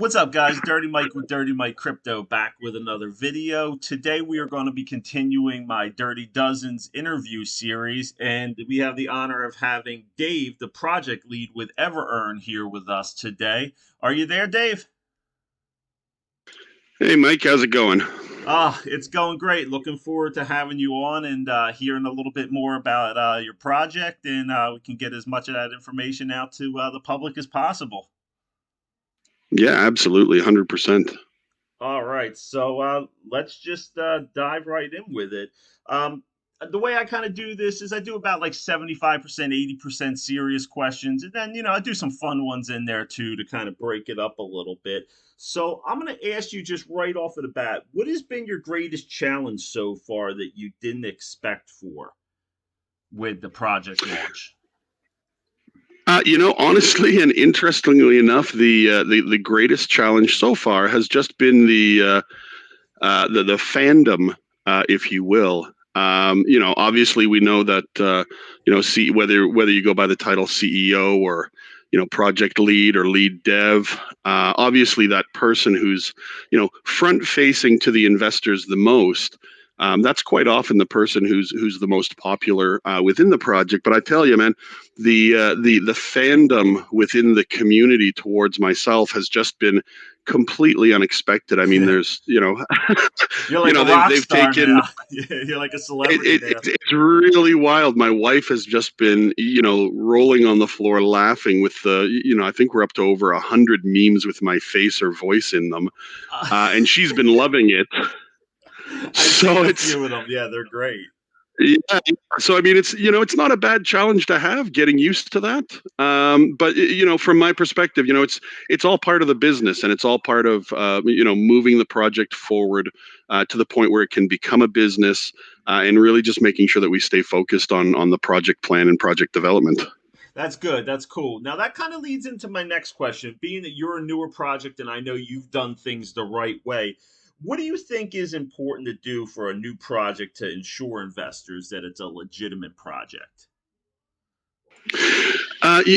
What's up, guys? Dirty Mike with Dirty Mike Crypto back with another video. Today we are going to be continuing my Dirty Dozens interview series, and we have the honor of having Dave, the project lead with EverEarn, here with us today. Are you there, Dave? Hey, Mike, how's it going? It's going great. Looking forward to having you on and hearing a little bit more about your project, and we can get as much of that information out to the public as possible. Yeah, absolutely, 100%. All right, so let's just dive right in with it. The way I kind of do this is I do about like 75%, 80% serious questions, and then, I do some fun ones in there too to kind of break it up a little bit. So I'm going to ask you just right off of the bat, what has been your greatest challenge so far that you didn't expect for with the project launch? Honestly and interestingly enough, the greatest challenge so far has just been the fandom, if you will. Obviously, we know that see whether you go by the title CEO or project lead or lead dev. Obviously, that person who's front facing to the investors the most. That's quite often the person who's the most popular within the project. But I tell you, man, the fandom within the community towards myself has just been completely unexpected. I mean, there's You're like a rock they've star taken now. You're like a celebrity now. it's really wild. My wife has just been rolling on the floor laughing with I think we're up to over 100 memes with my face or voice in them, and she's been loving it. I've seen a few of them. Yeah, they're great. Yeah, so I mean, it's not a bad challenge to have, getting used to that. But from my perspective, it's all part of the business, and it's all part of moving the project forward to the point where it can become a business, and really just making sure that we stay focused on the project plan and project development. That's good. That's cool. Now that kind of leads into my next question. Being that you're a newer project and I know you've done things the right way, what do you think is important to do for a new project to ensure investors that it's a legitimate project?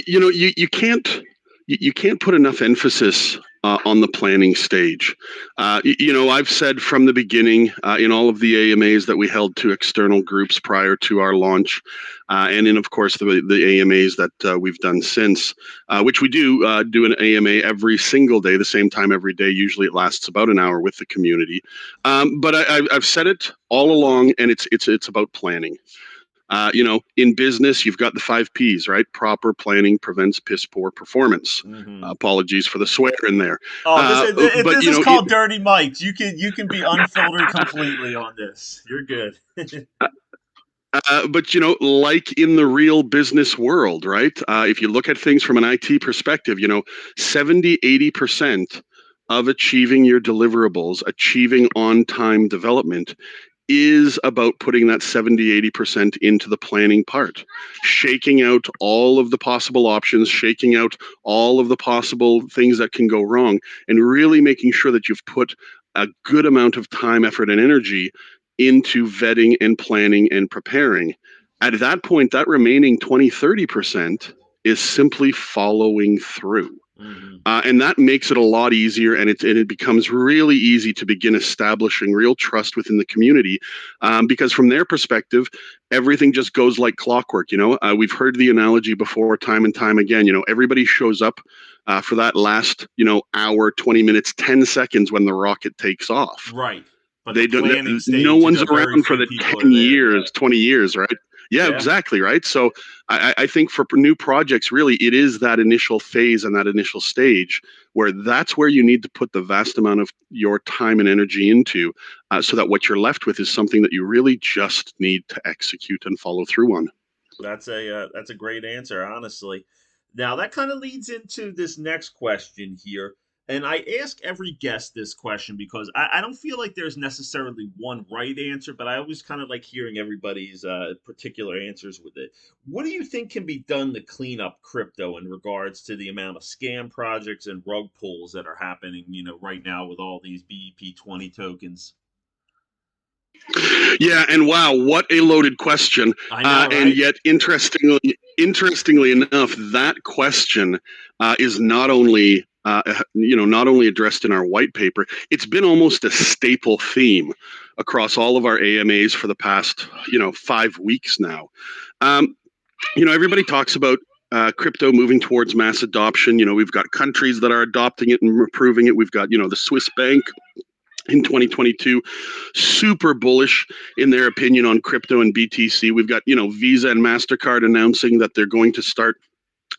You can't put enough emphasis on the planning stage. I've said from the beginning in all of the AMAs that we held to external groups prior to our launch, and in, of course, the AMAs that we've done since, which we do an AMA every single day, the same time every day. Usually it lasts about an hour with the community. But I've said it all along, and it's about planning. In business, you've got the 5 Ps, right? Proper planning prevents piss poor performance. Mm-hmm. Apologies for the swear in there. Oh, But this is called Dirty Mike. You can be unfiltered completely on this. You're good. but like in the real business world, right? If you look at things from an IT perspective, 70-80% of achieving your deliverables, achieving on-time development, is about putting that 70-80% into the planning part, shaking out all of the possible options, shaking out all of the possible things that can go wrong, and really making sure that you've put a good amount of time, effort, and energy into vetting and planning and preparing. At that point, that remaining 20-30% is simply following through. Mm-hmm. And that makes it a lot easier, and it becomes really easy to begin establishing real trust within the community, because from their perspective, everything just goes like clockwork. We've heard the analogy before, time and time again. Everybody shows up for that last hour, 20 minutes, 10 seconds when the rocket takes off. Right. But They the don't. planning No stage, one's very around for few the people are 10 there. years, Yeah. 20 years, right? Yeah, Yeah. exactly, right. So I think for new projects, really, it is that initial phase and that initial stage where that's where you need to put the vast amount of your time and energy into, so that what you're left with is something that you really just need to execute and follow through on. That's a great answer, honestly. Now that kind of leads into this next question here, and I ask every guest this question because I don't feel like there's necessarily one right answer, but I always kind of like hearing everybody's particular answers with it. What do you think can be done to clean up crypto in regards to the amount of scam projects and rug pulls that are happening, right now with all these BEP20 tokens? Yeah, and wow, what a loaded question! I know, And right? yet, interestingly enough, that question is not only not only addressed in our white paper, it's been almost a staple theme across all of our AMAs for the past 5 weeks now. Um, Everybody talks about crypto moving towards mass adoption. We've got countries that are adopting it and approving it. We've got, the Swiss bank in 2022, super bullish in their opinion on crypto and BTC. We've got, Visa and MasterCard announcing that they're going to start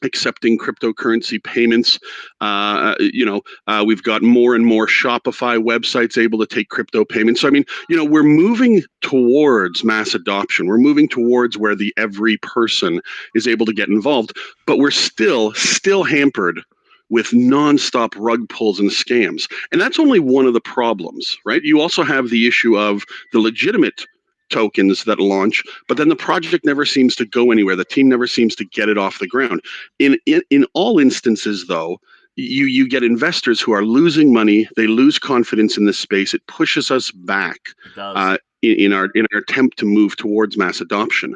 accepting cryptocurrency payments. We've got more and more Shopify websites able to take crypto payments. So, I mean, we're moving towards mass adoption. We're moving towards where the every person is able to get involved, but we're still hampered with nonstop rug pulls and scams. And that's only one of the problems, right? You also have the issue of the legitimate tokens that launch, but then the project never seems to go anywhere. The team never seems to get it off the ground. In all instances, though, you get investors who are losing money. They lose confidence in this space. It pushes us back It does. in our attempt to move towards mass adoption.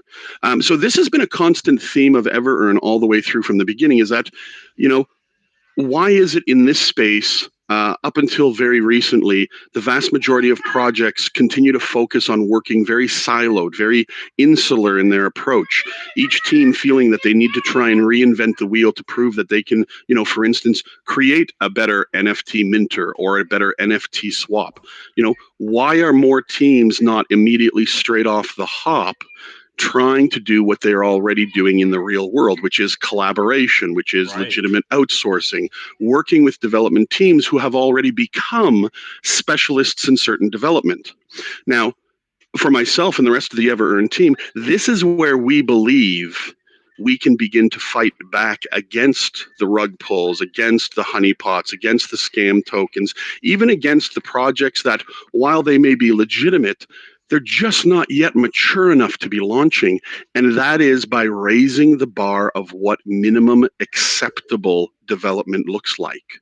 So this has been a constant theme of EverEarn all the way through from the beginning. Is that why is it in this space, up until very recently, the vast majority of projects continue to focus on working very siloed, very insular in their approach, each team feeling that they need to try and reinvent the wheel to prove that they can, for instance, create a better NFT minter or a better NFT swap? Why are more teams not immediately straight off the hop trying to do what they're already doing in the real world, which is collaboration, which is Right. legitimate outsourcing, working with development teams who have already become specialists in certain development? Now, for myself and the rest of the EverEarn team, this is where we believe we can begin to fight back against the rug pulls, against the honeypots, against the scam tokens, even against the projects that, while they may be legitimate, they're just not yet mature enough to be launching. And that is by raising the bar of what minimum acceptable development looks like.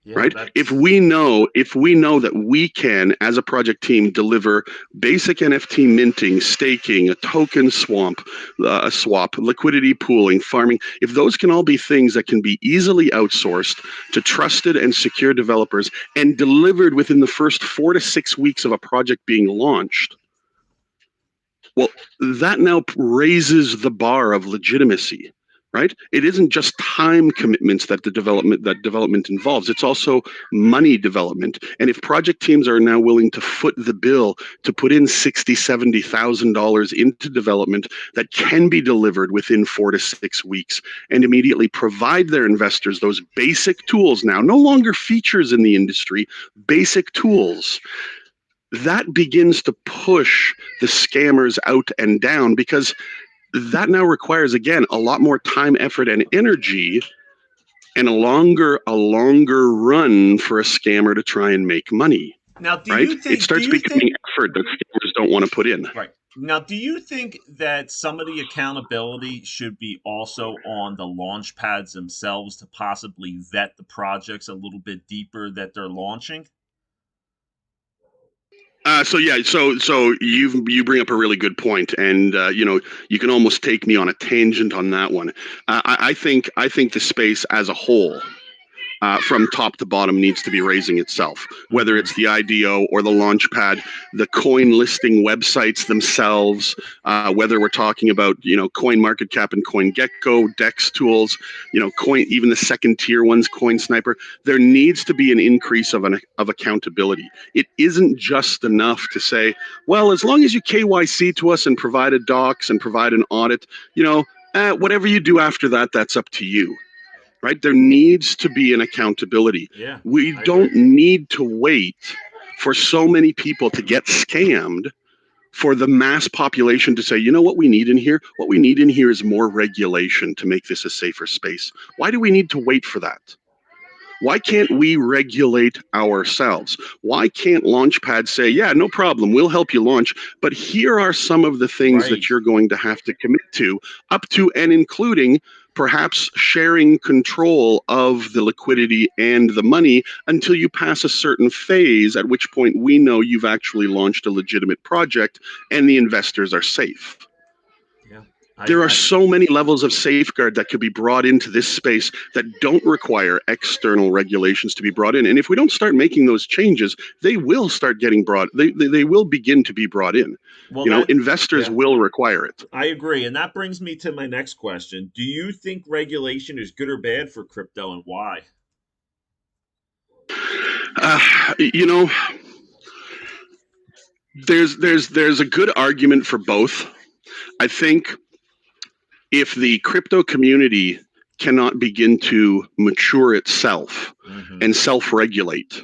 Yeah, Right? if that's we know if we know that we can, as a project team, deliver basic NFT minting, staking, a token swap, liquidity pooling, farming, if those can all be things that can be easily outsourced to trusted and secure developers and delivered within the first 4 to 6 weeks of a project being launched, well, that now raises the bar of legitimacy, right? It isn't just time commitments that development involves. It's also money development. And if project teams are now willing to foot the bill to put in $60,000-$70,000 into development that can be delivered within 4 to 6 weeks and immediately provide their investors those basic tools, now no longer features in the industry, basic tools, that begins to push the scammers out and down, because that now requires, again, a lot more time, effort, and energy, and a longer run for a scammer to try and make money. now. Do Right? you It think? Do starts you becoming think? effort that scammers don't want to put in. Right. Now, do you think that some of the accountability should be also on the launch pads themselves to possibly vet the projects a little bit deeper that they're launching? So you bring up a really good point, and you can almost take me on a tangent on that one. I think the space as a whole, from top to bottom, needs to be raising itself, whether Mm-hmm. it's the IDO or the Launchpad, the coin listing websites themselves, whether we're talking about, Coin Market Cap and Coin Gecko, DEX tools, Coin, even the second tier ones, Coin Sniper. There needs to be an increase of accountability. It isn't just enough to say, well, as long as you KYC to us and provide a docs and provide an audit, whatever you do after that, that's up to you. Right? There needs to be an accountability. Yeah, We I agree. don't need to wait for so many people to get scammed for the mass population to say, you know what we need in here? What we need in here is more regulation to make this a safer space. Why do we need to wait for that? Why can't we regulate ourselves? Why can't Launchpad say, yeah, no problem, we'll help you launch, but here are some of the things that Right. you're going to have to commit to, up to and including perhaps sharing control of the liquidity and the money until you pass a certain phase, at which point we know you've actually launched a legitimate project and the investors are safe. Yeah. There are so many levels of safeguard that could be brought into this space that don't require external regulations to be brought in. And if we don't start making those changes, they will start getting brought. They will begin to be brought in. well, You know, that investors yeah, will require it. I agree, and that brings me to my next question. Do you think regulation is good or bad for crypto, and why? You know, there's a good argument for both. I think if the crypto community cannot begin to mature itself Hmm. and self-regulate,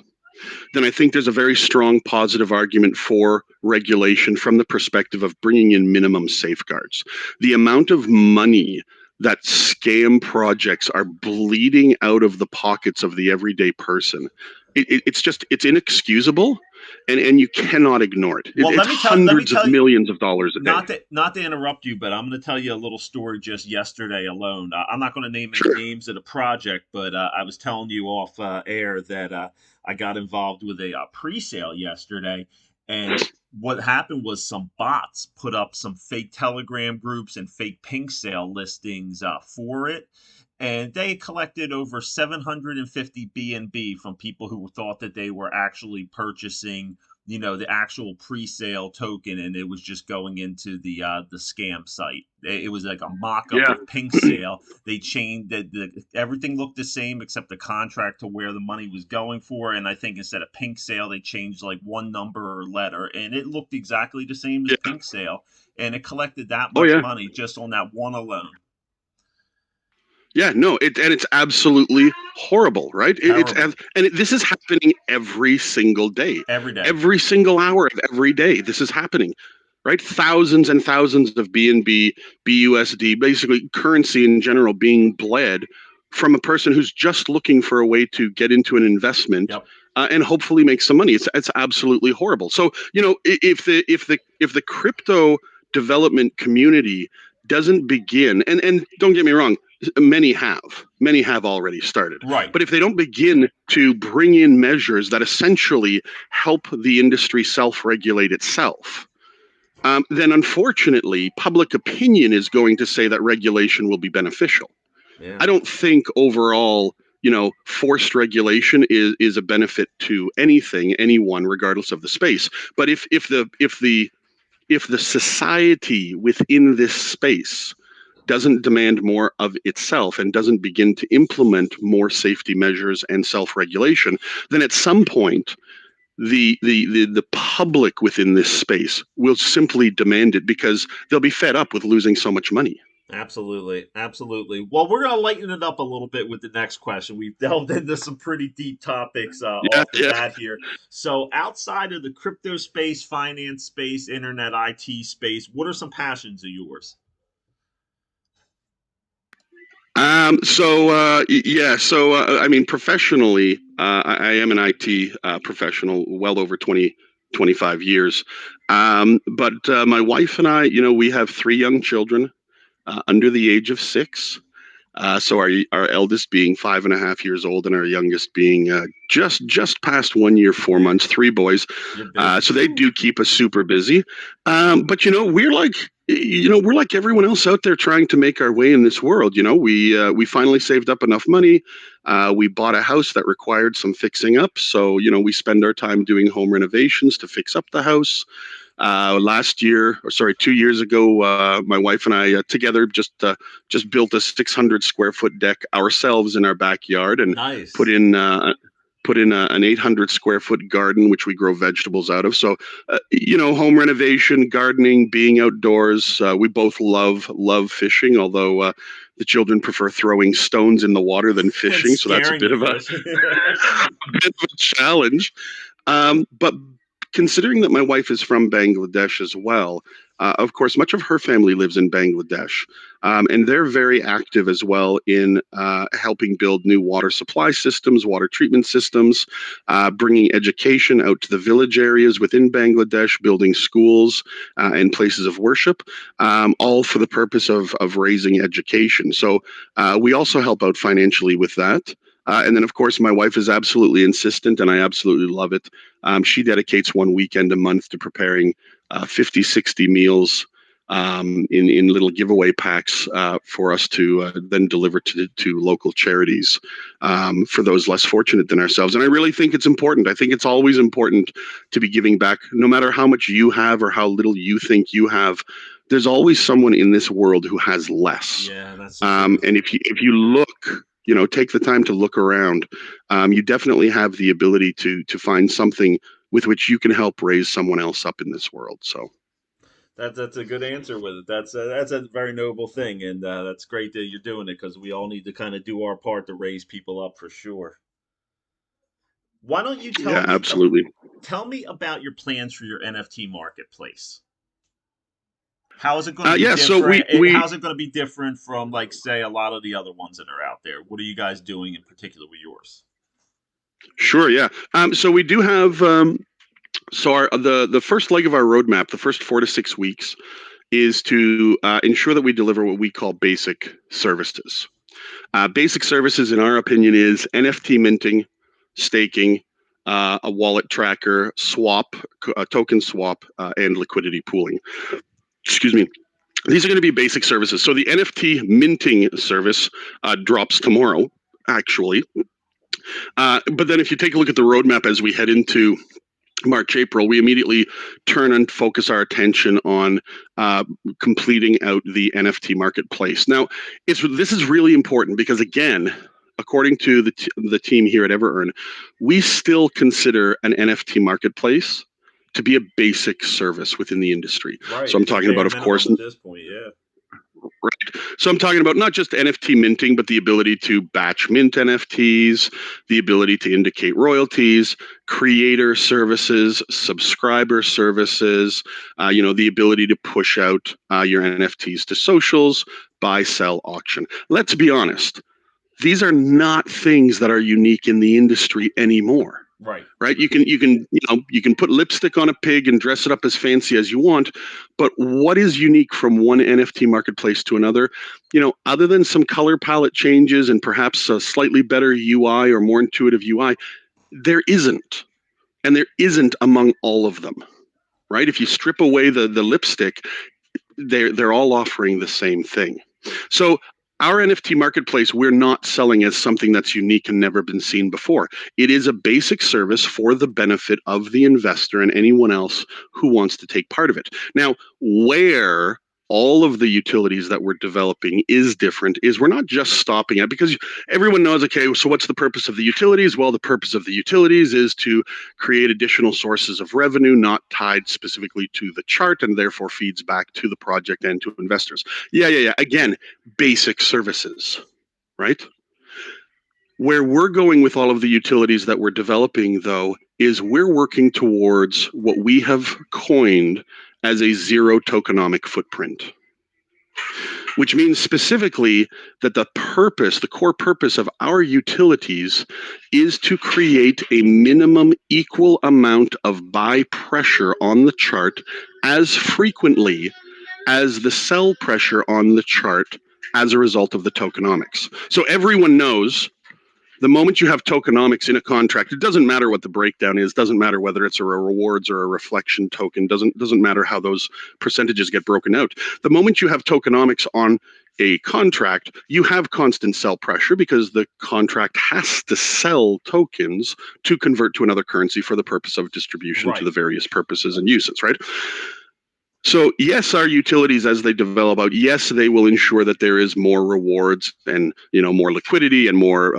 then I think there's a very strong positive argument for regulation from the perspective of bringing in minimum safeguards. The amount of money that scam projects are bleeding out of the pockets of the everyday person, it's inexcusable, and you cannot ignore it. Well, It's let me hundreds of tell you, millions of dollars a day. not to interrupt you, but I'm going to tell you a little story just yesterday alone. I'm not going to name any Sure. names of the project, but I was telling you off air that I got involved with a pre-sale yesterday, and what happened was some bots put up some fake Telegram groups and fake pink sale listings for it. And they collected over 750 BNB from people who thought that they were actually purchasing, the actual pre-sale token, and it was just going into the scam site. It was like a mock-up Yeah. of pink sale. They changed everything looked the same except the contract to where the money was going for, and I think instead of pink sale they changed like one number or letter, and it looked exactly the same as Yeah. pink sale, and it collected that Oh much yeah. money just on that one alone. Yeah, no, it's absolutely horrible, right? Terrible. This is happening every single day, Every day. every single hour of every day. This is happening, right? Thousands and thousands of BNB, BUSD, basically currency in general, being bled from a person who's just looking for a way to get into an investment. Yep. And hopefully make some money. It's absolutely horrible. So if the crypto development community doesn't begin, and don't get me wrong, many have already started, Right. but if they don't begin to bring in measures that essentially help the industry self-regulate itself, then unfortunately public opinion is going to say that regulation will be beneficial. Yeah. I don't think overall, forced regulation is a benefit to anyone, regardless of the space. But if the society within this space doesn't demand more of itself and doesn't begin to implement more safety measures and self-regulation, then at some point the public within this space will simply demand it because they'll be fed up with losing so much money. Absolutely. Absolutely. Well, we're going to lighten it up a little bit with the next question. We've delved into some pretty deep topics Yeah, off the yeah. bat here. So, outside of the crypto space, finance space, internet, IT space, what are some passions of yours? I mean, professionally, I am an IT professional, well over 25 years. But my wife and I, we have three young children under the age of 6. So our eldest being 5.5 years old, and our youngest being just past 1 year, 4 months. Three boys, You're busy. so they do keep us super busy. But we're like everyone else out there trying to make our way in this world. We finally saved up enough money. We bought a house that required some fixing up, so we spend our time doing home renovations to fix up the house. Last year, or sorry, 2 years ago, my wife and I together just built a 600 square foot deck ourselves in our backyard and put Nice. in uh, an 800 square foot garden, which we grow vegetables out of. So, home renovation, gardening, being outdoors. We both love fishing, although the children prefer throwing stones in the water than And fishing. So that's a scaring bit the of a, fish. bit of a challenge. But considering that my wife is from Bangladesh as well, of course, much of her family lives in Bangladesh, and they're very active as well in helping build new water supply systems, water treatment systems, bringing education out to the village areas within Bangladesh, building schools and places of worship, all for the purpose of raising education. So we also help out financially with that. And then, of course, my wife is absolutely insistent, and I absolutely love it. She dedicates one weekend a month to preparing 50, 60 meals in little giveaway packs for us to then deliver to local charities for those less fortunate than ourselves. And I really think it's important. I think it's always important to be giving back, no matter how much you have or how little you think you have. There's always someone in this world who has less. Yeah, that's the truth. And if you look, take the time to look around, you definitely have the ability to find something with which you can help raise someone else up in this world. So. That's a good answer with it. That's a very noble thing, and that's great that you're doing it because we all need to kind of do our part to raise people up for sure. Why don't you Yeah, absolutely. tell me about your plans for your NFT marketplace? How is it going to be Yeah, so we different? we How's it going to be different from, like, say, a lot of the other ones that are out there? What are you guys doing in particular with yours? sure, yeah. So we do have so our the first leg of our roadmap, the first 4 to 6 weeks, is to ensure that we deliver what we call basic services. Basic services, in our opinion, is NFT minting, staking, a wallet tracker, swap, a token swap, and liquidity pooling. Excuse me. These are going to be basic services. So the NFT minting service drops tomorrow, actually. But then if you take a look at the roadmap as we head into March, April, we immediately turn and focus our attention on completing out the NFT marketplace. Now, this is really important because, again, according to the team here at EverEarn, we still consider an NFT marketplace to be a basic service within the industry. Right, So I'm it's a talking about, bare of course, minimum at this point. Yeah. right. So I'm talking about not just NFT minting, but the ability to batch mint NFTs, the ability to indicate royalties, creator services, subscriber services, the ability to push out your NFTs to socials, buy, sell, auction. Let's be honest. These are not things that are unique in the industry anymore, Right. right? You can put lipstick on a pig and dress it up as fancy as you want, but what is unique from one NFT marketplace to another? Other than some color palette changes and perhaps a slightly better UI or more intuitive UI, there isn't, and there isn't among all of them, right? If you strip away the lipstick, they're all offering the same thing. So our NFT marketplace, we're not selling as something that's unique and never been seen before. It is a basic service for the benefit of the investor and anyone else who wants to take part of it. Now, where all of the utilities that we're developing is different is we're not just stopping at, because everyone knows, okay, so what's the purpose of the utilities? Well, the purpose of the utilities is to create additional sources of revenue not tied specifically to the chart and therefore feeds back to the project and to investors. Yeah. Again, basic services, right? Where we're going with all of the utilities that we're developing, though, is we're working towards what we have coined as a zero tokenomic footprint, which means specifically that the core purpose of our utilities is to create a minimum equal amount of buy pressure on the chart as frequently as the sell pressure on the chart as a result of the tokenomics. So everyone knows the moment you have tokenomics in a contract, it doesn't matter what the breakdown is, doesn't matter whether it's a rewards or a reflection token, doesn't matter how those percentages get broken out. The moment you have tokenomics on a contract, you have constant sell pressure because the contract has to sell tokens to convert to another currency for the purpose of distribution to Right. the various purposes and uses, right? So yes, our utilities as they develop out, yes, they will ensure that there is more rewards and more liquidity and more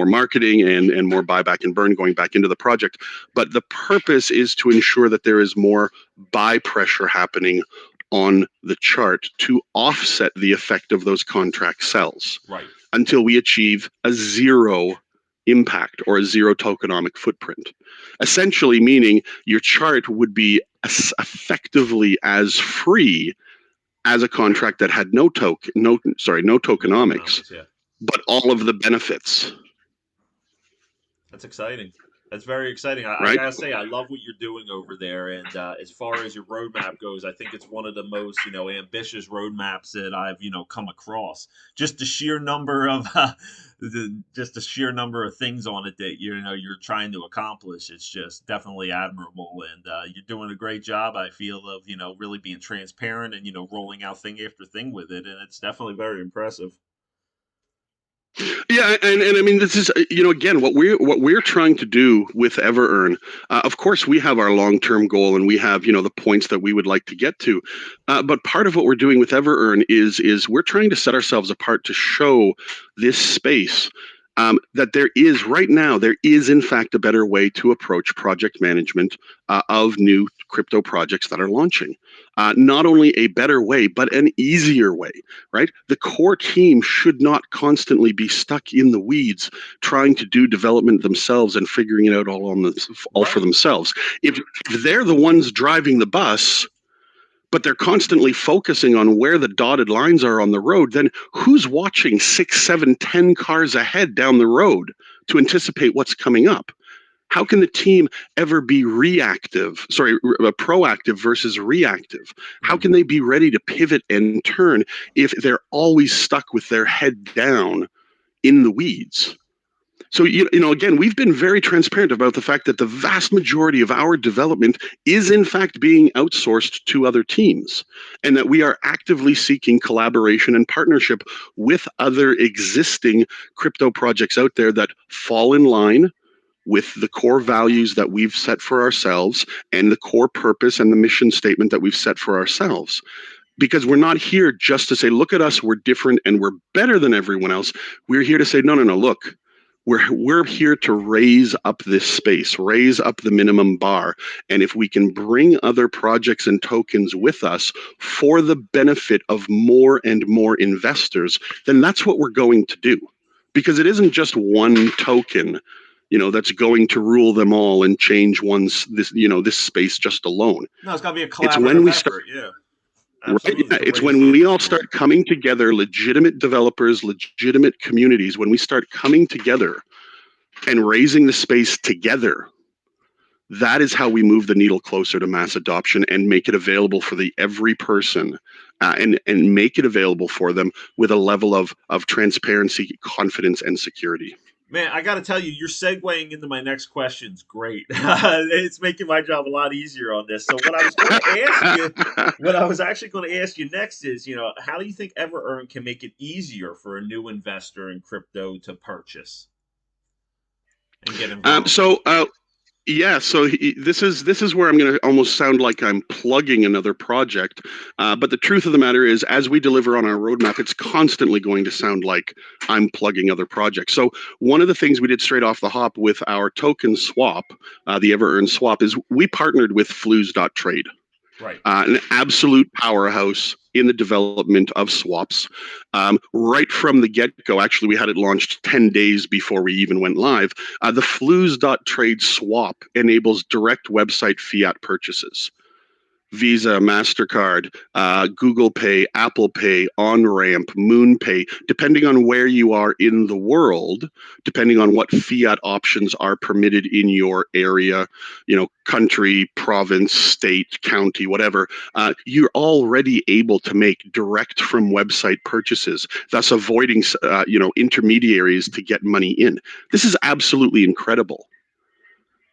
marketing and more buyback and burn going back into the project. But the purpose is to ensure that there is more buy pressure happening on the chart to offset the effect of those contract sells Right. until we achieve a zero impact or a zero tokenomic footprint. Essentially, meaning your chart would be effectively as free as a contract that had no No tokenomics, tokenomics. Yeah. but all of the benefits. That's exciting. That's very exciting. I right? gotta say, I love what you're doing over there. And as far as your roadmap goes, I think it's one of the most, ambitious roadmaps that I've, come across. Just the sheer number of, just the sheer number of things on it that you're trying to accomplish. It's just definitely admirable, and you're doing a great job. I feel of really being transparent and rolling out thing after thing with it, and it's definitely very impressive. Yeah, and I mean, this is again what we're trying to do with EverEarn. Of course, we have our long-term goal, and we have the points that we would like to get to. But part of what we're doing with EverEarn is we're trying to set ourselves apart to show this space. That there is in fact a better way to approach project management of new crypto projects that are launching. Not only a better way, but an easier way, right? The core team should not constantly be stuck in the weeds trying to do development themselves and figuring it out all for Right. themselves. If they're the ones driving the bus, but they're constantly focusing on where the dotted lines are on the road, then who's watching 6, 7, 10 cars ahead down the road to anticipate what's coming up? How can the team ever be proactive versus reactive? How can Mhm. they be ready to pivot and turn if they're always stuck with their head down in the weeds? So, again, we've been very transparent about the fact that the vast majority of our development is, in fact, being outsourced to other teams, and that we are actively seeking collaboration and partnership with other existing crypto projects out there that fall in line with the core values that we've set for ourselves and the core purpose and the mission statement that we've set for ourselves. Because we're not here just to say, look at us, we're different and we're better than everyone else. We're here to say, no, no, no, look, we're here to raise up this space, raise up the minimum bar. And if we can bring other projects and tokens with us for the benefit of more and more investors, then that's what we're going to do. Because it isn't just one token, that's going to rule them all and change this space just alone. No, it's got to be a It's when collaborative we start effort. Yeah, Right? absolutely, Yeah, to it's raise when the we all bar. start coming together, legitimate developers, legitimate communities, when we start coming together and raising the space together, that is how we move the needle closer to mass adoption and make it available for the every person, and make it available for them with a level of transparency, confidence, and security. Man, I got to tell you, you're segueing into my next question's great. It's making my job a lot easier on this. So, what I was actually going to ask you next is, how do you think EverEarn can make it easier for a new investor in crypto to purchase and get um, involved? so uh, Yeah, so this is where I'm going to almost sound like I'm plugging another project, but the truth of the matter is, as we deliver on our roadmap, it's constantly going to sound like I'm plugging other projects. So one of the things we did straight off the hop with our token swap, the EverEarn swap, is we partnered with Flues.trade, Right. an absolute powerhouse in the development of swaps. Right from the get go, actually, we had it launched 10 days before we even went live. The Flues.trade swap enables direct website fiat purchases. Visa, MasterCard, Google Pay, Apple Pay, OnRamp, MoonPay, depending on where you are in the world, depending on what fiat options are permitted in your area, country, province, state, county, whatever, you're already able to make direct from website purchases, thus avoiding, intermediaries to get money in. This is absolutely incredible,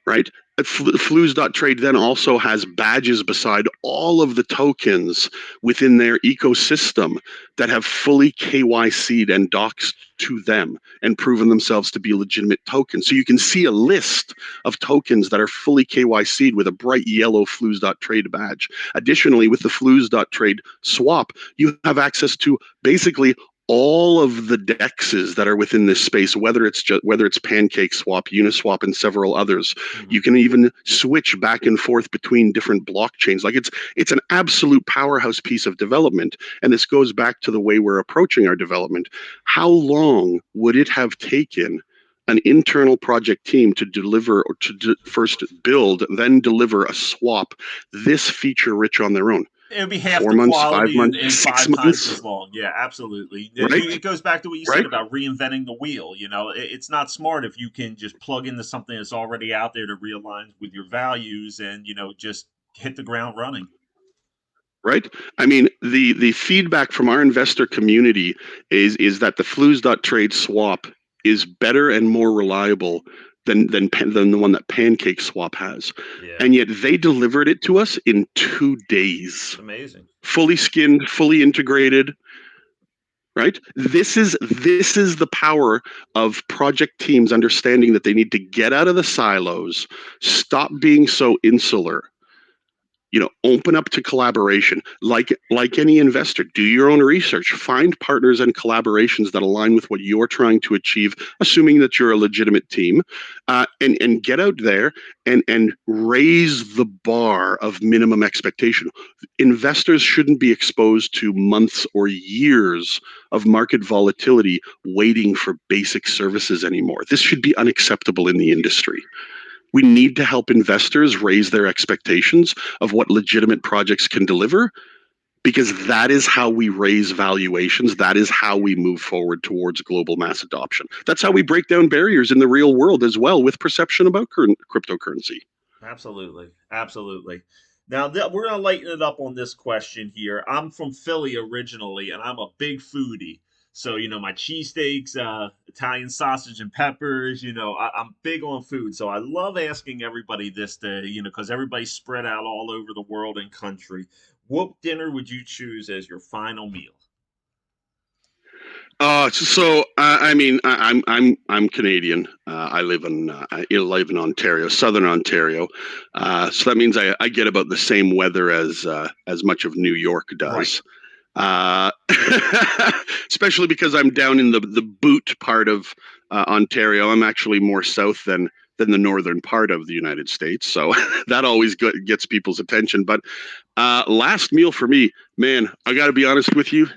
right? Flues.trade then also has badges beside all of the tokens within their ecosystem that have fully KYC'd and doxed to them and proven themselves to be legitimate tokens. So you can see a list of tokens that are fully KYC'd with a bright yellow Flues.trade badge. Additionally, with the Flues.trade swap, you have access to basically all of the dexes that are within this space, whether it's Pancake Swap, Uniswap, and several others. You Hmm. can even switch back and forth between different blockchains. Like it's an absolute powerhouse piece of development. And this goes back to the way we're approaching our development. How long would it have taken an internal project team to deliver, or to first build, then deliver a swap this feature rich on their own? It'd be half four the months, five quality months, and six five times months, as long. Yeah, absolutely. right? It goes back to what you said Right? about reinventing the wheel. It's not smart if you can just plug into something that's already out there to realign with your values and just hit the ground running. Right? I mean, the feedback from our investor community is that the Flus.trade swap is better and more reliable than the one that Pancake Swap has, Yeah, and yet they delivered it to us in 2 days, it's amazing. fully skinned, fully integrated. Right? This is the power of project teams understanding that they need to get out of the silos, stop being so insular, open up to collaboration. Like any investor, do your own research, find partners and collaborations that align with what you're trying to achieve, assuming that you're a legitimate team, and get out there and raise the bar of minimum expectation. Investors shouldn't be exposed to months or years of market volatility waiting for basic services anymore. This should be unacceptable in the industry. We need to help investors raise their expectations of what legitimate projects can deliver, because that is how we raise valuations. That is how we move forward towards global mass adoption. That's how we break down barriers in the real world as well, with perception about current cryptocurrency. Absolutely. Absolutely. Now, we're going to lighten it up on this question here. I'm from Philly originally, and I'm a big foodie. So, my cheesesteaks, Italian sausage and peppers, I'm big on food. So I love asking everybody this day, because everybody's spread out all over the world and country. What dinner would you choose as your final meal? I mean, I'm Canadian. I live in Ontario, Southern Ontario. So that means I get about the same weather as much of New York Right. does. Uh, Especially because I'm down in the boot part of Ontario. I'm actually more south than the northern part of the United States, so that always gets people's attention. But last meal for me, man, I got to be honest with you.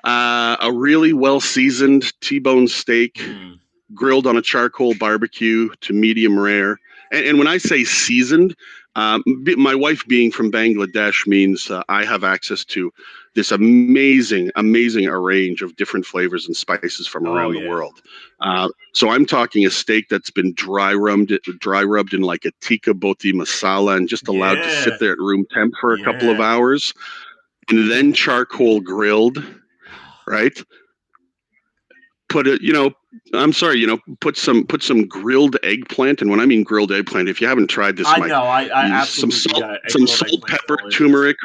A really well seasoned T-bone steak, Mm. grilled on a charcoal barbecue to medium rare. And when I say seasoned, my wife being from Bangladesh means I have access to this amazing range of different flavors and spices from Oh, around the yeah. world. So I'm talking a steak that's been dry rubbed in like a tikka boti masala and just allowed to sit Yeah. there at room temp for a couple of Yeah. hours, and then charcoal grilled. Right? Put it, I'm sorry, put some grilled eggplant. And when I mean grilled eggplant, if you haven't tried this, I Mike, know. I use some absolutely. salt, A some grilled salt, eggplant's pepper, delicious. turmeric,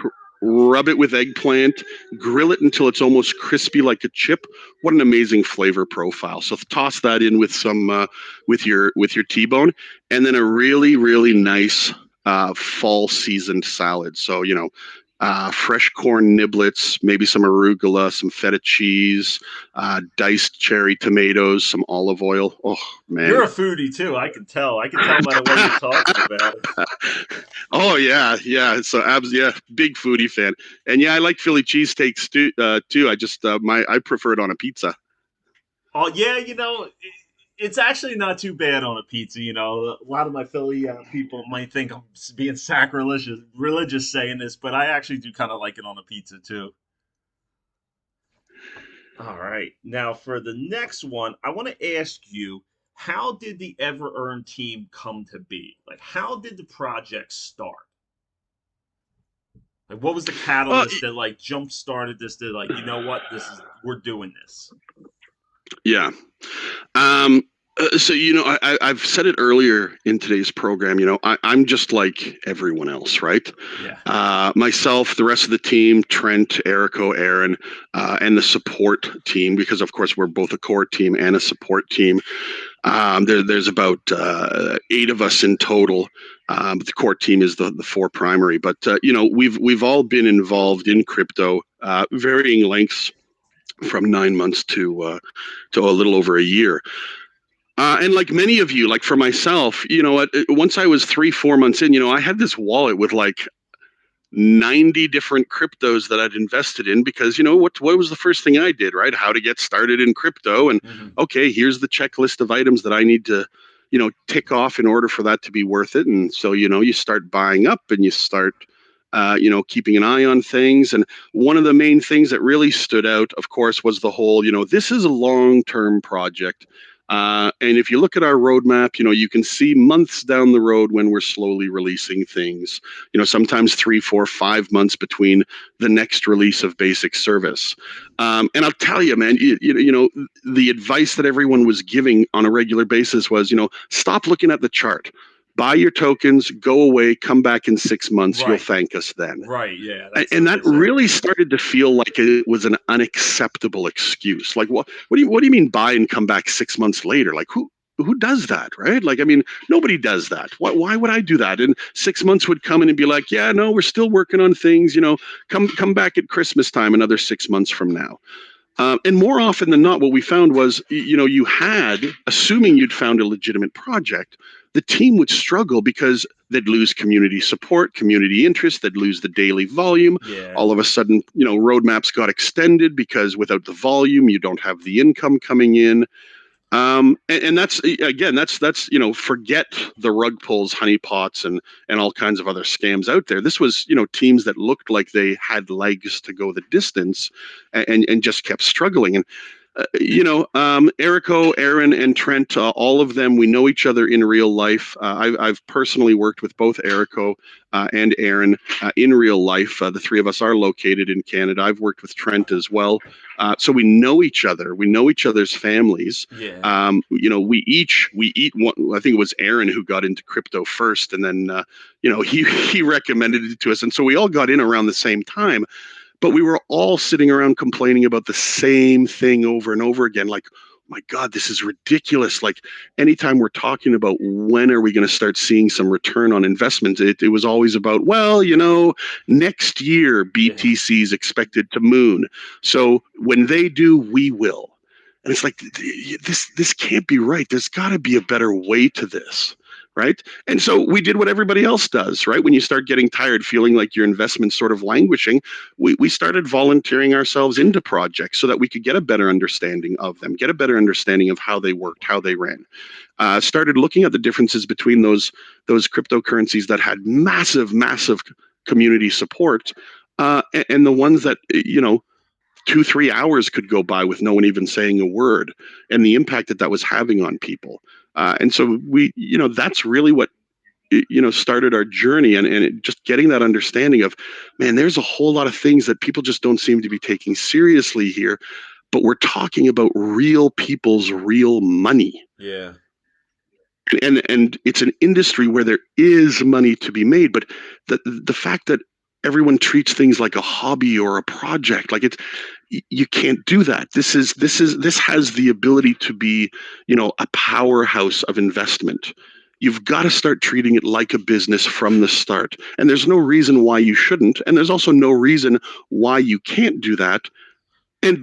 rub it with eggplant, grill it until it's almost crispy like a chip. What an amazing flavor profile. So toss that in with some with your T-bone, and then a really nice fall seasoned salad. So, fresh corn niblets, maybe some arugula, some feta cheese, diced cherry tomatoes, some olive oil. Oh You're man. a foodie too. I can tell. I can tell by the way you're talking about it. Oh yeah. So yeah, big foodie fan, and yeah, I like Philly cheesesteaks too. I prefer it on a pizza. Oh yeah, it's actually not too bad on a pizza. A lot of my Philly people might think I'm being sacrilegious, religious saying this, but I actually do kind of like it on a pizza too. All right. Now, for the next one, I want to ask you, how did the EverEarn team come to be? Like, how did the project start? Like, what was the Uh, catalyst that like jump started this? To like, what? We're doing this. yeah. Um, so I've said it earlier in today's program. I'm just like everyone else, right? Yeah. Myself, the rest of the team, Trent, Erico, Aaron, and the support team, because of course we're both a core team and a support team. There's about 8 of us in total. The core team is the four primary, but we've all been involved in crypto, varying lengths from 9 months to a little over a year. And like many of you, like for myself, once I was 3, 4 months in, I had this wallet with like 90 different cryptos that I'd invested in, because what was the first thing I did, right? How to get started in crypto. And Hmm. okay, here's the checklist of items that I need to tick off in order for that to be worth it. And so you start buying up, and you start keeping an eye on things. And one of the main things that really stood out, of course, was the whole, this is a long-term project. And if you look at our roadmap, you can see months down the road when we're slowly releasing things, sometimes 3, 4, 5 months between the next release of basic service. And I'll tell you, man, the advice that everyone was giving on a regular basis was, stop looking at the chart. Buy your tokens, go away, come back in 6 months. You'll Right. thank us then. Right. Yeah. That's And what that they say. really started to feel like it was an unacceptable excuse. Like, what do you mean buy and come back 6 months later? Like, who does that, right? Like, I mean, nobody does that. Why would I do that? And 6 months would come in and be like, yeah, no, we're still working on things. Come back at Christmas time, another 6 months from now. And more often than not, what we found was, you had, assuming you'd found a legitimate project, the team would struggle because they'd lose community support, community interest, they'd lose the daily volume. Yeah. All of a sudden, roadmaps got extended because without the volume, you don't have the income coming in. And that's, again, that's forget the rug pulls, honeypots, and all kinds of other scams out there. This was teams that looked like they had legs to go the distance, and just kept struggling. And Erico, Aaron, and Trent, all of them, we know each other in real life. I've personally worked with both Erico and Aaron in real life. The three of us are located in Canada. I've worked with Trent as well. So we know each other. We know each other's families. Yeah. We eat one. I think it was Aaron who got into crypto first, and then he recommended it to us, and so we all got in around the same time. But we were all sitting around complaining about the same thing over and over again. Like, my God, this is ridiculous. Like, anytime we're talking about when are we going to start seeing some return on investment, it was always about, well, next year Yeah. BTC is expected to moon. So when they do, we will. And it's like, this can't be right. There's got to be a better way to this. Right. And so we did what everybody else does, right? When you start getting tired, feeling like your investment's sort of languishing, we started volunteering ourselves into projects so that we could get a better understanding of them, get a better understanding of how they worked, how they ran. Started looking at the differences between those cryptocurrencies that had massive community support, and the ones that 2-3 hours could go by with no one even saying a word, and the impact that was having on people. And so that's really what started our journey, and just getting that understanding of, man, there's a whole lot of things that people just don't seem to be taking seriously here, but we're talking about real people's real money. Yeah. And it's an industry where there is money to be made, but the fact that everyone treats things like a hobby or a project, like it's, you can't do that. This has the ability to be a powerhouse of investment. You've got to start treating it like a business from the start, and there's no reason why you shouldn't, and there's also no reason why you can't do that.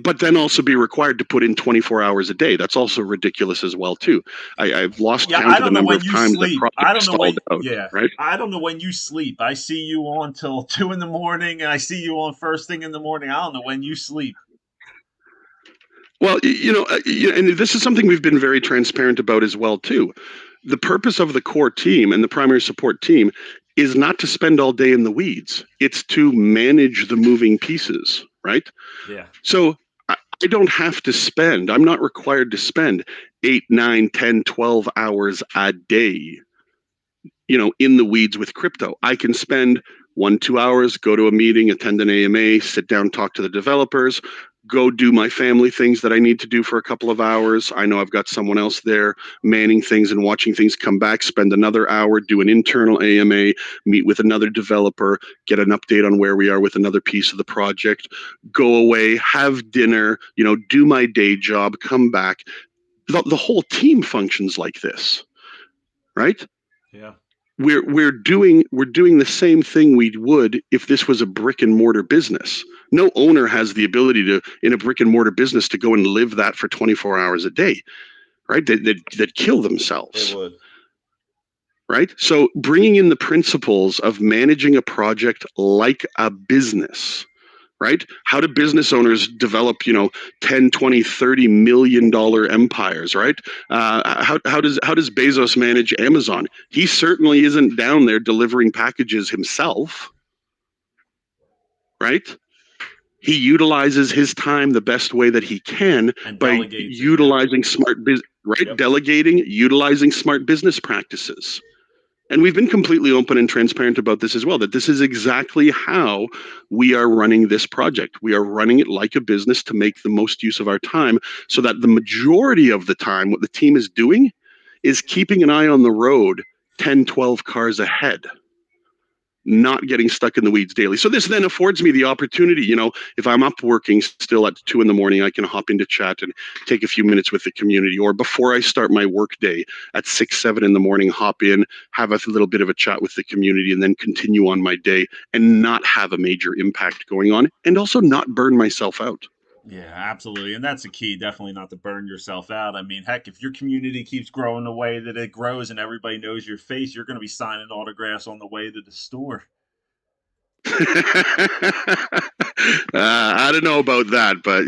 But then also be required to put in 24 hours a day. That's also ridiculous as well too. I've lost Yeah. count I of the don't know number when of you times that sleep. I projects don't know stalled when. out. Yeah. Right. I don't know when you sleep. I see you on till 2 in the morning, and I see you on first thing in the morning. I don't know when you sleep. Well, and this is something we've been very transparent about as well too. The purpose of the core team and the primary support team is not to spend all day in the weeds. It's to manage the moving pieces, right? Yeah. So I don't have to spend, I'm not required to spend 8, 9, 10, 12 hours a day in the weeds with crypto. I can spend 1-2 hours, go to a meeting, attend an AMA, sit down, talk to the developers, go do my family things that I need to do for a couple of hours. I know I've got someone else there manning things and watching things, come back, spend another hour, do an internal AMA, meet with another developer, get an update on where we are with another piece of the project, go away, have dinner, do my day job, come back. The whole team functions like this, right? Yeah. We're doing the same thing we would if this was a brick and mortar business. No owner has the ability to, in a brick and mortar business, to go and live that for 24 hours a day, right? That kill It themselves, would. right? So bringing in the principles of managing a project like a business, right? How do business owners develop 10, 20, 30 million dollar empires, right? How does Bezos manage Amazon? He certainly isn't down there delivering packages himself, right? He utilizes his time the best way that he can And by delegates it. Yep. utilizing right, Yep. delegating, utilizing smart business practices. And we've been completely open and transparent about this as well, that this is exactly how we are running this project. We are running it like a business to make the most use of our time, so that the majority of the time, what the team is doing is keeping an eye on the road 10, 12 cars ahead, not getting stuck in the weeds daily. So this then affords me the opportunity, if I'm up working still at 2 in the morning, I can hop into chat and take a few minutes with the community. Or before I start my work day at 6, 7 in the morning, hop in, have a little bit of a chat with the community, and then continue on my day and not have a major impact going on, and also not burn myself out. Yeah, absolutely. And that's the key. Definitely not to burn yourself out. I mean, heck, if your community keeps growing the way that it grows and everybody knows your face, you're going to be signing autographs on the way to the store. I don't know about that, but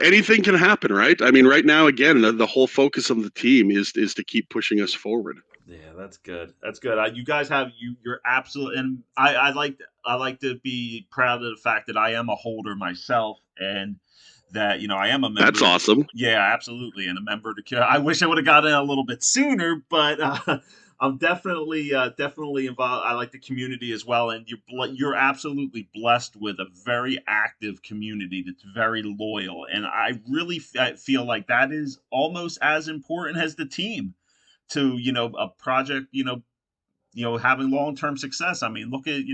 anything can happen, right? I mean, right now, again, the whole focus of the team is to keep pushing us forward. Yeah, that's good. That's good. You guys have You're absolute, and I like to be proud of the fact that I am a holder myself, and that I am a That's member. awesome. Yeah, absolutely, and a member to. I wish I would have gotten in a little bit sooner, but I'm definitely involved. I like the community as well, and you're absolutely blessed with a very active community that's very loyal, and I really feel like that is almost as important as the team to a project having long-term success. I mean, look at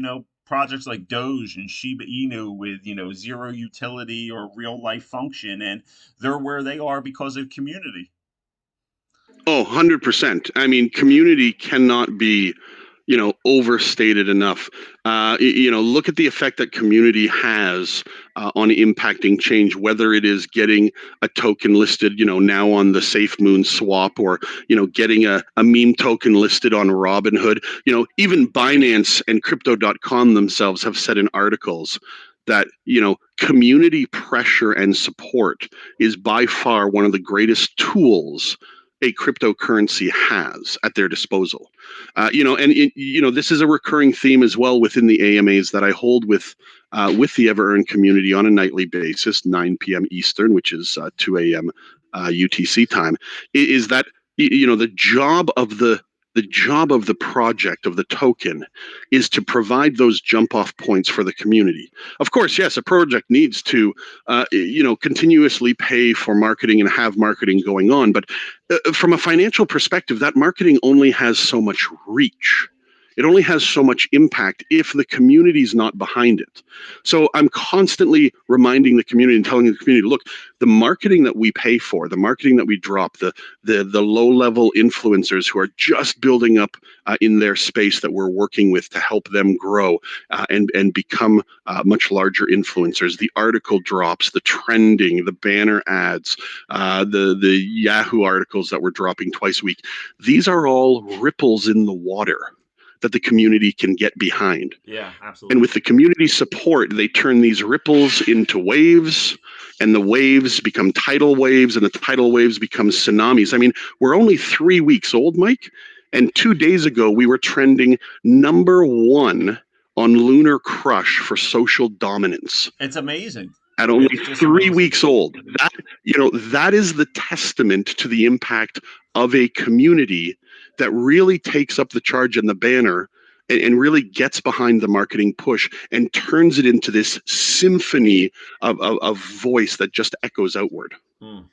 projects like Doge and Shiba Inu with zero utility or real life function, and they're where they are because of community. Oh, 100%. I mean, community cannot be, overstated enough. Look at the effect that community has on impacting change, whether it is getting a token listed, now on the Safe Moon swap, or, getting a meme token listed on Robinhood. Even Binance and crypto.com themselves have said in articles that, community pressure and support is by far one of the greatest tools a cryptocurrency has at their disposal. This is a recurring theme as well within the AMAs that I hold with the EverEarn community on a nightly basis, 9 p.m. Eastern, which is 2 a.m. UTC time. Is that the job of the project, of the token, is to provide those jump off points for the community. Of course, yes, a project needs to continuously pay for marketing and have marketing going on, but from a financial perspective, that marketing only has so much reach. It only has so much impact if the community's not behind it. So I'm constantly reminding the community and telling the community, look, the marketing that we pay for, the marketing that we drop, the low level influencers who are just building up in their space that we're working with to help them grow and become much larger influencers, the article drops, the trending, the banner ads, the Yahoo articles that we're dropping twice a week. These are all ripples in the water that the community can get behind. Yeah, And absolutely. with the community support, they turn these ripples into waves, and the waves become tidal waves, and the tidal waves become tsunamis. I mean, we're only 3 weeks old, Mike, and 2 days ago we were trending #1 on Lunar Crush for social dominance It's amazing. at only It's just three amazing. weeks old. That is the testament to the impact of a community that really takes up the charge and the banner, and really gets behind the marketing push and turns it into this symphony of voice that just echoes outward. Mm.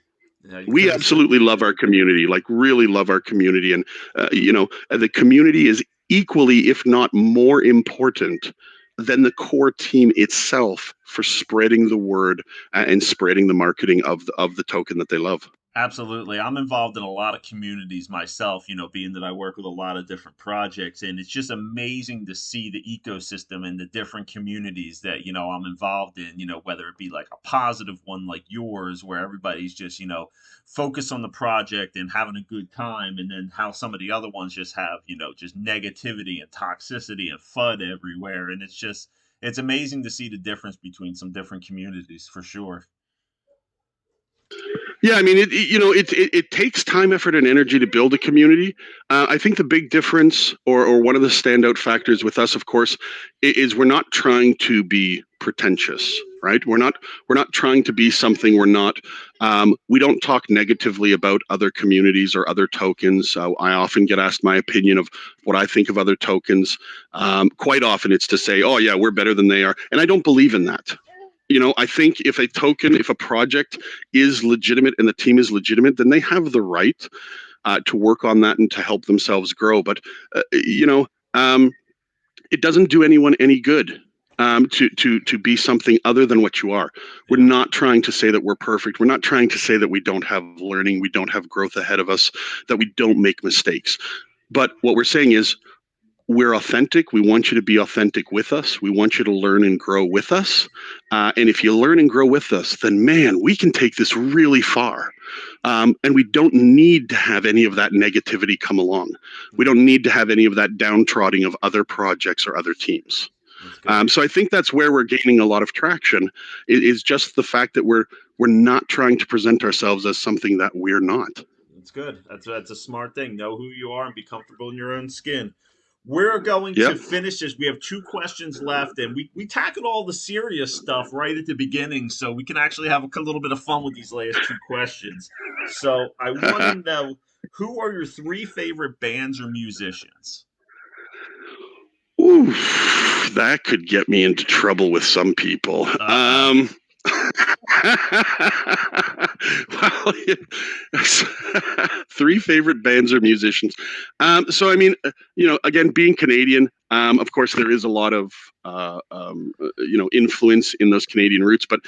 Yeah, you We couldn't have said. absolutely love our community, like really love our community. And, the community is equally, if not more important than the core team itself for spreading the word and spreading the marketing of the token that they love. Absolutely. I'm involved in a lot of communities myself, being that I work with a lot of different projects. And it's just amazing to see the ecosystem and the different communities that, I'm involved in, whether it be like a positive one like yours, where everybody's just, focused on the project and having a good time. And then how some of the other ones just have, just negativity and toxicity and FUD everywhere. And it's amazing to see the difference between some different communities for sure. Yeah, I mean, it takes time, effort, and energy to build a community. I think the big difference, or one of the standout factors with us, of course, is we're not trying to be pretentious, right? We're not trying to be something we're not. We don't talk negatively about other communities or other tokens. I often get asked my opinion of what I think of other tokens. Quite often it's to say, oh yeah, we're better than they are, and I don't believe in that. I think if a project is legitimate and the team is legitimate, then they have the right to work on that and to help themselves grow. But um, it doesn't do anyone any good to be something other than what you are. We're Yeah. not trying to say that we're perfect. We're not trying to say that we don't have learning, we don't have growth ahead of us, that we don't make mistakes. But what we're saying is we're authentic. We want you to be authentic with us. We want you to learn and grow with us. And if you learn and grow with us, then man, we can take this really far. And we don't need to have any of that negativity come along. We don't need to have any of that downtrodden of other projects or other teams. That's good. So I think that's where we're gaining a lot of traction. Is just the fact that we're not trying to present ourselves as something that we're not. That's good. That's a smart thing. Know who you are and be comfortable in your own skin. We're going to Yep. finish this. We have two questions left, and we tackled all the serious stuff right at the beginning, so we can actually have a little bit of fun with these last two questions. So I want to know, who are your three favorite bands or musicians? Ooh, that could get me into trouble with some people. Uh Well, three favorite bands or musicians. So, I mean, again, being Canadian, of course, there is a lot of influence in those Canadian roots. But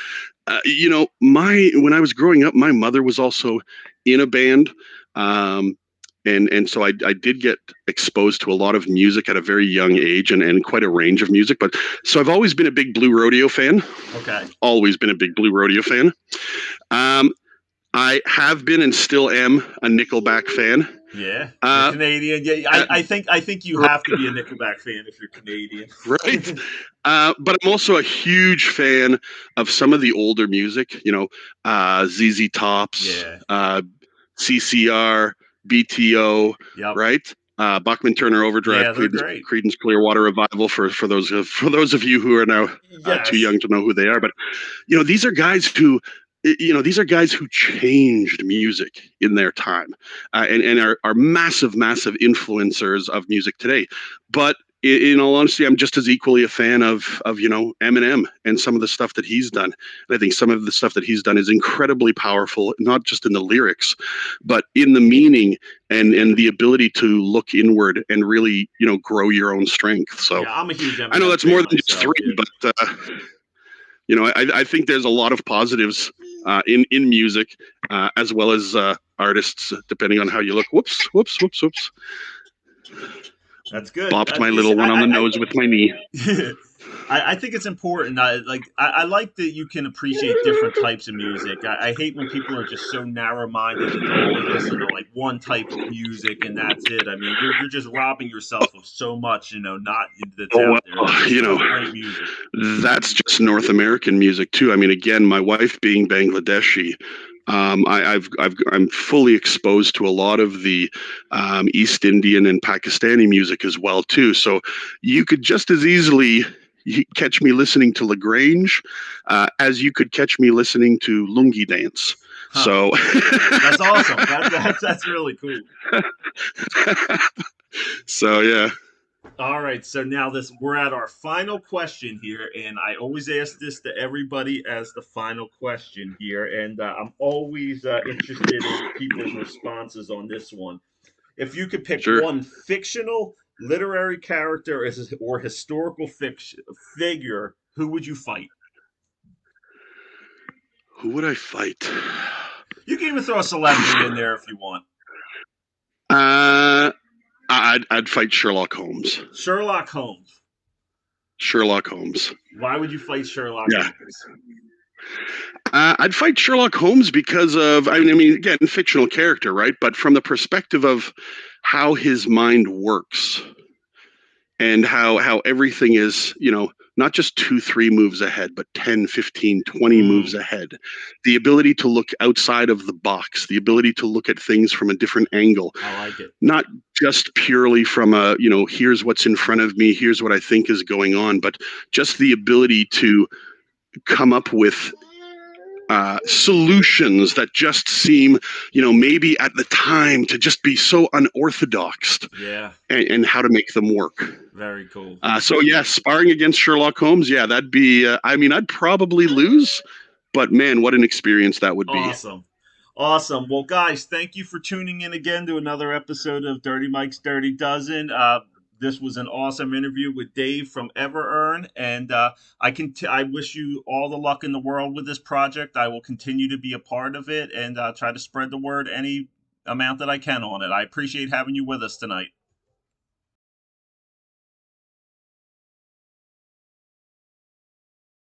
my when I was growing up, my mother was also in a band. Um, and so I did get exposed to a lot of music at a very young age and quite a range of music. But so I've always been a big Blue Rodeo fan. okay. Always been a big Blue Rodeo fan. Um, I have been and still am a Nickelback fan. Yeah, you're Uh, Canadian. Yeah, uh, I think you have to be a Nickelback fan if you're Canadian. right. But I'm also a huge fan of some of the older music. ZZ Tops, Yeah. CCR, BTO, Yep. right? Buckman Turner Overdrive, Yeah, they're great. Creedence Clearwater Revival for those of you who are now too Yes. young to know who they are. But these are guys who changed music in their time, and are massive influencers of music today. But in all honesty, I'm just as equally a fan of Eminem and some of the stuff that he's done. And I think some of the stuff that he's done is incredibly powerful, not just in the lyrics, but in the meaning and the ability to look inward and really grow your own strength. So Yeah, I'm a huge I know Eminem that's fan more than just myself. three, Yeah. but I think there's a lot of positives in music, as well as artists, depending on how you look. Whoops, whoops, whoops, whoops. That's good. Bopped my You see, little one on the nose with my knee. I think it's important. I like that you can appreciate different types of music. I hate when people are just so narrow minded that they'll only listen to like one type of music and that's it. I mean, you're just robbing yourself of so much, not that's Oh out there. well, There's so great music. that's just North American music too. I mean, again, my wife being Bangladeshi, I'm fully exposed to a lot of the East Indian and Pakistani music as well too. So you could just as easily catch me listening to Lagrange as you could catch me listening to Lungi dance. Huh. So That's awesome. That's really cool. so yeah. All right, so now this we're at our final question here, and I always ask this to everybody as the final question here, and I'm always interested in people's responses on this one. If you could pick Sure. one fictional literary character or historical fiction figure, who would you fight? Who would I fight? You can even throw a celebrity in there if you want. Uh, I'd fight Sherlock Holmes. Sherlock Holmes. Sherlock Holmes. Why would you fight Sherlock Yeah. Holmes? I'd fight Sherlock Holmes because of, I mean, again, fictional character, right? But from the perspective of how his mind works and how everything is, not just 2, 3 moves ahead, but 10, 15, 20 moves Mm, ahead. The ability to look outside of the box, the ability to look at things from a different angle, I like it. not just purely from a, here's what's in front of me, here's what I think is going on, but just the ability to come up with solutions that just seem, maybe at the time to just be so unorthodox, Yeah, and how to make them work. very cool. So yeah, sparring against Sherlock Holmes, yeah, that'd be. I mean, I'd probably lose, but man, what an experience that would be. Awesome. Awesome. Well, guys, thank you for tuning in again to another episode of Dirty Mike's Dirty Dozen. This was an awesome interview with Dave from EverEarn, and I wish you all the luck in the world with this project. I will continue to be a part of it and try to spread the word any amount that I can on it. I appreciate having you with us tonight.